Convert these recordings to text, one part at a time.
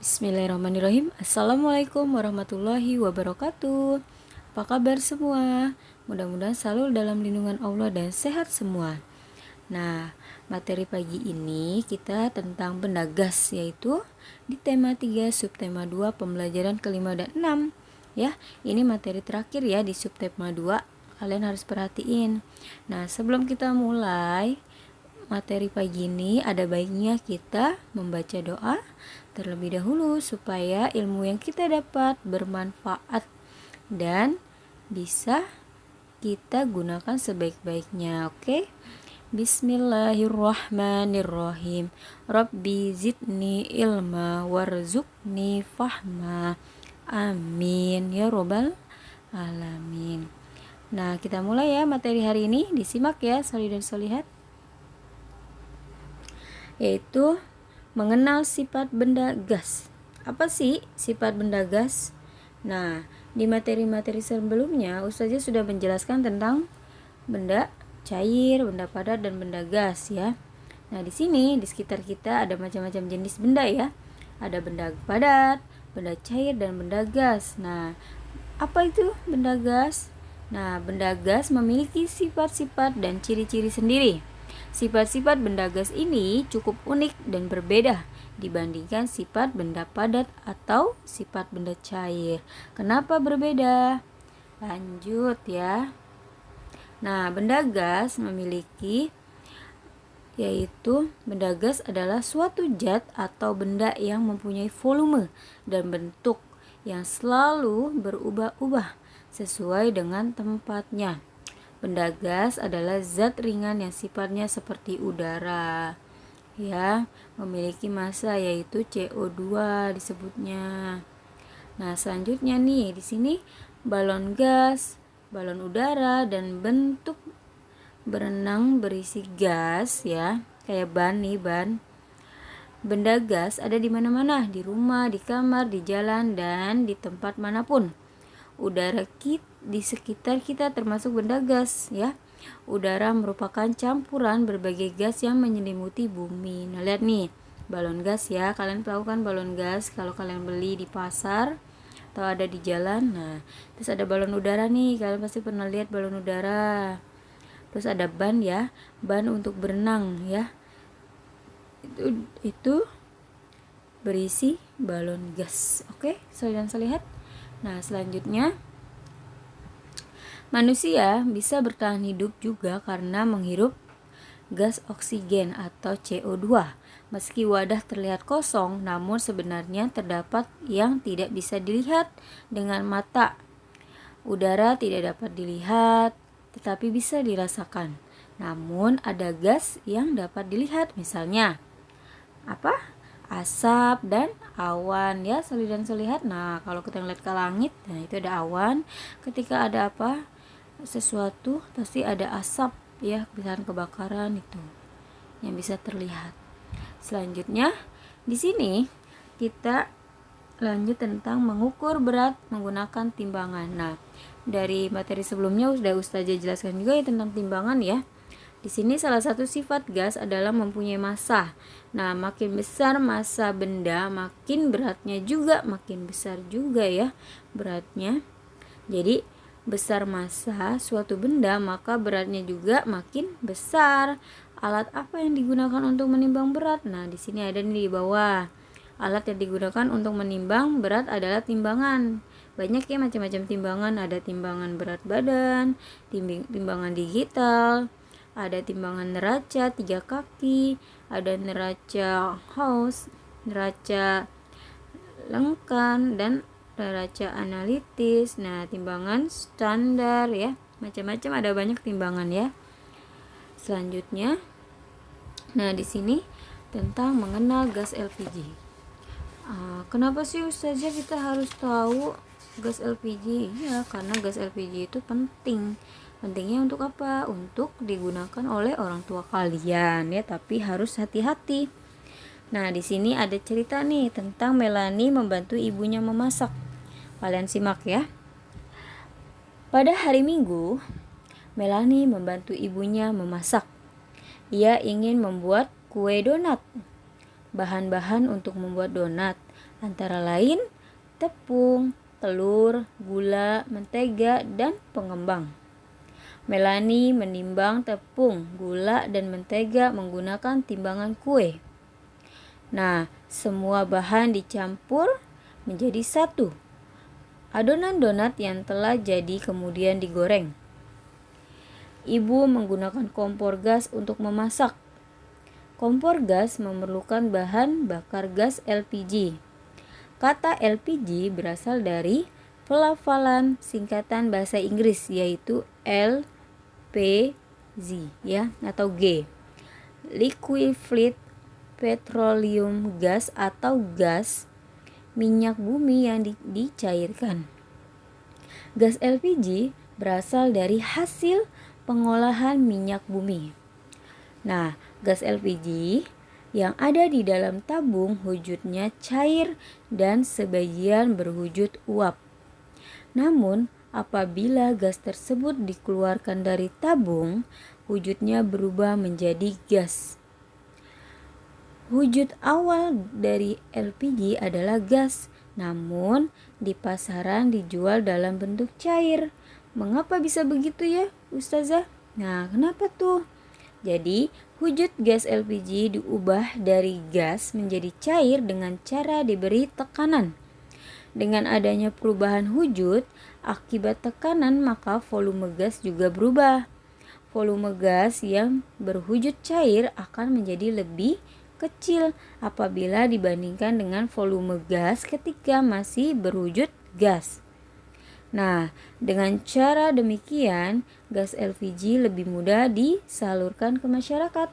Bismillahirrahmanirrahim. Assalamualaikum warahmatullahi wabarakatuh. Apa kabar semua? Mudah-mudahan selalu dalam lindungan Allah dan sehat semua. Nah, materi pagi ini kita tentang benda gas, yaitu di tema 3 subtema 2 pembelajaran kelima dan 6. Ya, ini materi terakhir ya di subtema 2. Kalian harus perhatiin. Nah, sebelum kita mulai materi pagi ini, ada baiknya kita membaca doa terlebih dahulu supaya ilmu yang kita dapat bermanfaat dan bisa kita gunakan sebaik-baiknya. Oke? Bismillahirrahmanirrahim. Rabbi zidni ilma warzuqni fahma. Amin ya robbal alamin. Nah, kita mulai ya materi hari ini. Disimak ya, soli dan solihat. Yaitu mengenal sifat benda gas. Apa sih sifat benda gas? Nah, di materi-materi sebelumnya Ustazah sudah menjelaskan tentang benda cair, benda padat, dan benda gas ya. Nah, di sini di sekitar kita ada macam-macam jenis benda ya. Ada benda padat, benda cair, dan benda gas. Nah, apa itu benda gas? Nah, benda gas memiliki sifat-sifat dan ciri-ciri sendiri. Sifat-sifat benda gas ini cukup unik dan berbeda dibandingkan sifat benda padat atau sifat benda cair. Kenapa berbeda? Lanjut ya. Nah, benda gas yaitu benda gas adalah suatu zat atau benda yang mempunyai volume dan bentuk yang selalu berubah-ubah sesuai dengan tempatnya. Benda gas adalah zat ringan yang sifatnya seperti udara, ya, memiliki massa yaitu CO2 disebutnya. Nah, selanjutnya nih di sini balon gas, balon udara, dan bentuk berenang berisi gas ya, kayak ban nih, ban. Benda gas ada di mana-mana, di rumah, di kamar, di jalan, dan di tempat manapun. Udara di sekitar kita termasuk benda gas ya. Udara merupakan campuran berbagai gas yang menyelimuti bumi. Nah, lihat nih, balon gas ya. Kalian tahu kan balon gas kalau kalian beli di pasar atau ada di jalan. Nah, terus ada balon udara nih. Kalian pasti pernah lihat balon udara. Terus ada ban ya, ban untuk berenang ya. Itu berisi balon gas. Oke, kalian lihat. Nah, selanjutnya manusia bisa bertahan hidup juga karena menghirup gas oksigen atau CO2. Meski wadah terlihat kosong, namun sebenarnya terdapat yang tidak bisa dilihat dengan mata. Udara tidak dapat dilihat, tetapi bisa dirasakan. Namun ada gas yang dapat dilihat, misalnya apa? Asap dan awan ya, soli dan solihat. Nah, kalau kita ngeliat ke langit, nah itu ada awan. Ketika ada apa? Sesuatu pasti ada asap ya, misalkan kebakaran itu yang bisa terlihat. Selanjutnya di sini kita lanjut tentang mengukur berat menggunakan timbangan. Nah, dari materi sebelumnya sudah Ustazah jelaskan juga ya tentang timbangan ya. Di sini salah satu sifat gas adalah mempunyai massa. Nah, makin besar massa benda, makin beratnya juga makin besar juga ya beratnya. Jadi, besar massa suatu benda, maka beratnya juga makin besar. Alat apa yang digunakan untuk menimbang berat? Nah, di sini ada nih di bawah. Alat yang digunakan untuk menimbang berat adalah timbangan. Banyak ya macam-macam timbangan. Ada timbangan berat badan, timbangan digital, ada timbangan neraca 3 kaki, ada neraca Hauss, neraca lengkan, dan neraca analitis. Nah, timbangan standar ya, macam-macam, ada banyak timbangan ya. Selanjutnya, nah di sini tentang mengenal gas LPG. Kenapa sih Ustazah kita harus tahu gas LPG? Ya, karena gas LPG itu penting. Pentingnya untuk apa? Untuk digunakan oleh orang tua kalian ya, tapi harus hati-hati. Nah, di sini ada cerita nih tentang Melanie membantu ibunya memasak. Kalian simak ya. Pada hari Minggu, Melanie membantu ibunya memasak. Ia ingin membuat kue donat. bahan-bahan untuk membuat donat, antara lain tepung, telur, gula, mentega, dan pengembang. Melanie menimbang tepung, gula, dan mentega menggunakan timbangan kue. Nah, semua bahan dicampur menjadi satu. Adonan donat yang telah jadi kemudian digoreng. Ibu menggunakan kompor gas untuk memasak. Kompor gas memerlukan bahan bakar gas LPG. Kata LPG berasal dari pelafalan singkatan bahasa Inggris, yaitu LPG ya, atau G. Liquefied petroleum gas atau gas minyak bumi yang dicairkan. Gas LPG berasal dari hasil pengolahan minyak bumi. Nah, gas LPG yang ada di dalam tabung wujudnya cair dan sebagian berwujud uap. Namun, apabila gas tersebut dikeluarkan dari tabung, wujudnya berubah menjadi gas. Wujud awal dari LPG adalah gas, namun di pasaran dijual dalam bentuk cair. Mengapa bisa begitu ya, Ustazah? Nah, kenapa tuh? Jadi, wujud gas LPG diubah dari gas menjadi cair dengan cara diberi tekanan. Dengan adanya perubahan wujud, akibat tekanan maka volume gas juga berubah. Volume gas yang berwujud cair akan menjadi lebih kecil apabila dibandingkan dengan volume gas ketika masih berwujud gas. Nah, dengan cara demikian, gas LPG lebih mudah disalurkan ke masyarakat.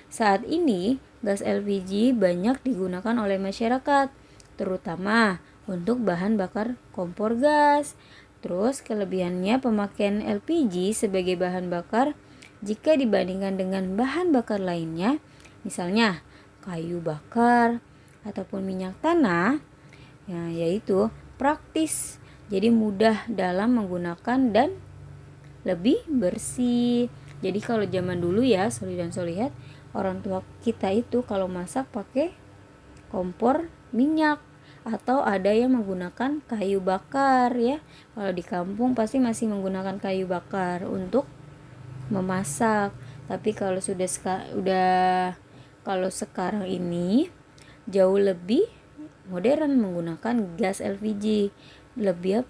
Saat ini, gas LPG banyak digunakan oleh masyarakat, terutama untuk bahan bakar kompor gas. Terus, kelebihannya pemakaian LPG sebagai bahan bakar jika dibandingkan dengan bahan bakar lainnya, misalnya kayu bakar ataupun minyak tanah, ya, yaitu praktis. Jadi mudah dalam menggunakan dan lebih bersih. Jadi kalau zaman dulu ya, Soli dan Solihat, orang tua kita itu kalau masak pakai kompor minyak atau ada yang menggunakan kayu bakar ya. Kalau di kampung pasti masih menggunakan kayu bakar untuk memasak. Tapi kalau kalau sekarang ini jauh lebih modern menggunakan gas LPG. Lebih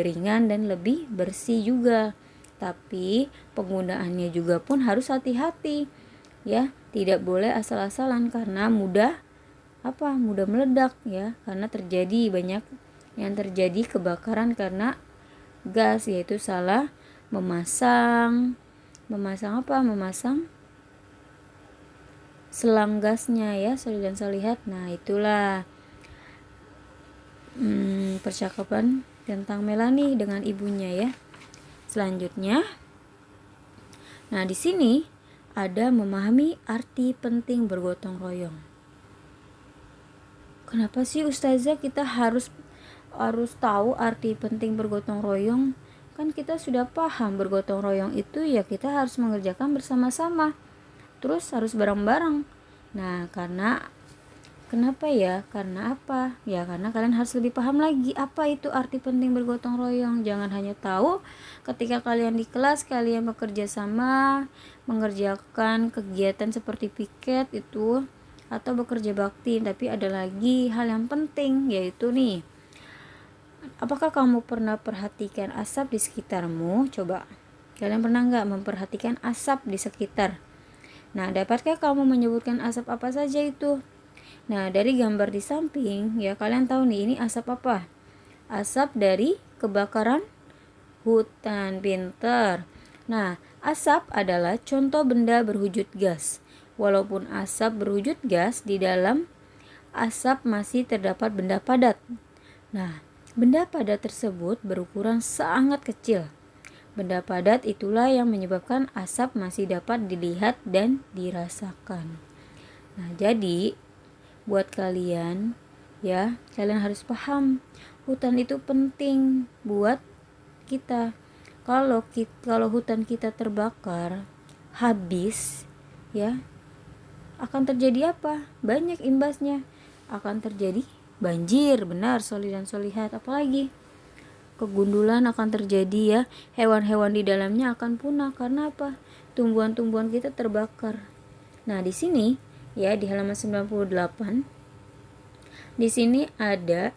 ringan dan lebih bersih juga. Tapi penggunaannya juga pun harus hati-hati ya, tidak boleh asal-asalan karena mudah meledak ya, karena banyak yang terjadi kebakaran karena gas, yaitu salah memasang selang gasnya ya, Soli dan Solihat. Nah, itulah percakapan tentang Melanie dengan ibunya ya. Selanjutnya, nah di sini ada memahami arti penting bergotong royong. Kenapa sih Ustazah kita harus tahu arti penting bergotong royong? Kan kita sudah paham bergotong royong itu ya kita harus mengerjakan bersama-sama. Terus harus bareng-bareng. Nah, kenapa ya? Karena apa? Ya karena kalian harus lebih paham lagi apa itu arti penting bergotong royong. Jangan hanya tahu ketika kalian di kelas kalian bekerja sama, mengerjakan kegiatan seperti piket itu atau bekerja bakti, tapi ada lagi hal yang penting, yaitu nih, apakah kamu pernah perhatikan asap di sekitarmu? Coba, kalian pernah nggak memperhatikan asap di sekitar? Nah, dapatkah kamu menyebutkan asap apa saja itu? Nah, dari gambar di samping, ya kalian tahu nih ini asap apa? Asap dari kebakaran hutan. Pinter. Nah, asap adalah contoh benda berwujud gas. Walaupun asap berwujud gas, di dalam asap masih terdapat benda padat. Nah, benda padat tersebut berukuran sangat kecil. Benda padat itulah yang menyebabkan asap masih dapat dilihat dan dirasakan. Nah, jadi buat kalian ya, kalian harus paham hutan itu penting buat kita. Kalau hutan kita terbakar habis ya, akan terjadi apa? Banyak imbasnya. Akan terjadi banjir, benar soli dan solihat. Apalagi kegundulan akan terjadi ya. Hewan-hewan di dalamnya akan punah karena apa? Tumbuhan-tumbuhan kita terbakar. Nah, di sini ya di halaman 98 di sini ada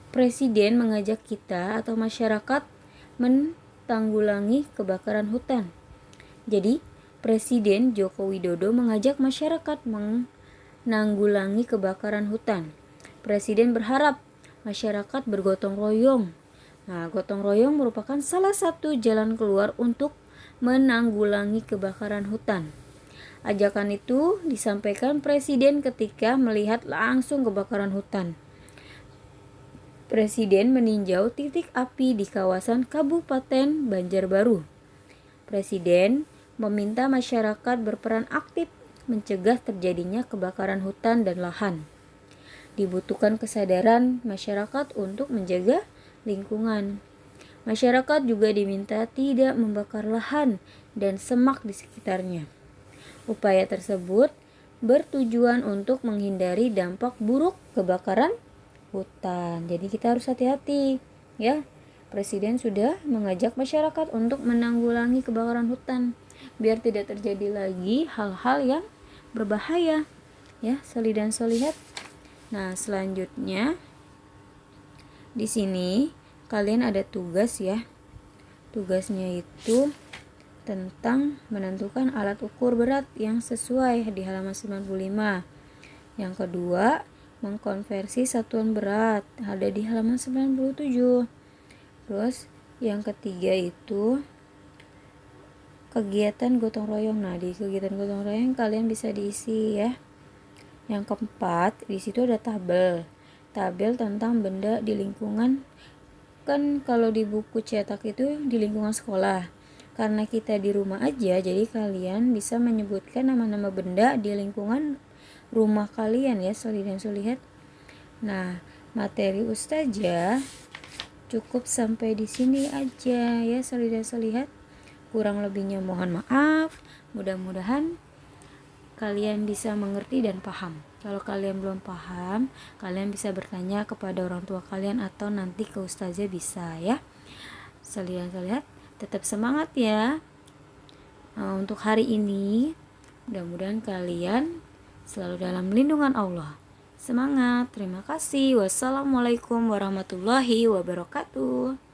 presiden mengajak kita atau masyarakat menanggulangi kebakaran hutan. Jadi, Presiden Joko Widodo mengajak masyarakat menanggulangi kebakaran hutan. Presiden berharap masyarakat bergotong royong. Nah, gotong royong merupakan salah satu jalan keluar untuk menanggulangi kebakaran hutan. Ajakan itu disampaikan Presiden ketika melihat langsung kebakaran hutan. Presiden meninjau titik api di kawasan Kabupaten Banjarbaru. Presiden meminta masyarakat berperan aktif mencegah terjadinya kebakaran hutan dan lahan. Dibutuhkan kesadaran masyarakat untuk menjaga lingkungan. Masyarakat juga diminta tidak membakar lahan dan semak di sekitarnya. Upaya tersebut bertujuan untuk menghindari dampak buruk kebakaran hutan. Jadi kita harus hati-hati ya. Presiden sudah mengajak masyarakat untuk menanggulangi kebakaran hutan biar tidak terjadi lagi hal-hal yang berbahaya ya, soli dan solihat. Nah, selanjutnya di sini kalian ada tugas ya. Tugasnya itu tentang menentukan alat ukur berat yang sesuai di halaman 95. Yang kedua, mengkonversi satuan berat ada di halaman 97. Terus yang ketiga itu kegiatan gotong royong. Nah, di kegiatan gotong royong kalian bisa diisi ya. Yang keempat, di situ ada tabel tentang benda di lingkungan. Kan kalau di buku cetak itu di lingkungan sekolah. Karena kita di rumah aja, jadi kalian bisa menyebutkan nama-nama benda di lingkungan rumah kalian ya, soli dan solihat. Nah, materi Ustazah cukup sampai di sini aja ya, soli dan solihat. Kurang lebihnya mohon maaf. Mudah-mudahan kalian bisa mengerti dan paham. Kalau kalian belum paham, kalian bisa bertanya kepada orang tua kalian atau nanti ke Ustazah bisa ya. Soli dan solihat, tetap semangat ya. Untuk hari ini, mudah-mudahan kalian selalu dalam lindungan Allah. Semangat, terima kasih. Wassalamualaikum warahmatullahi wabarakatuh.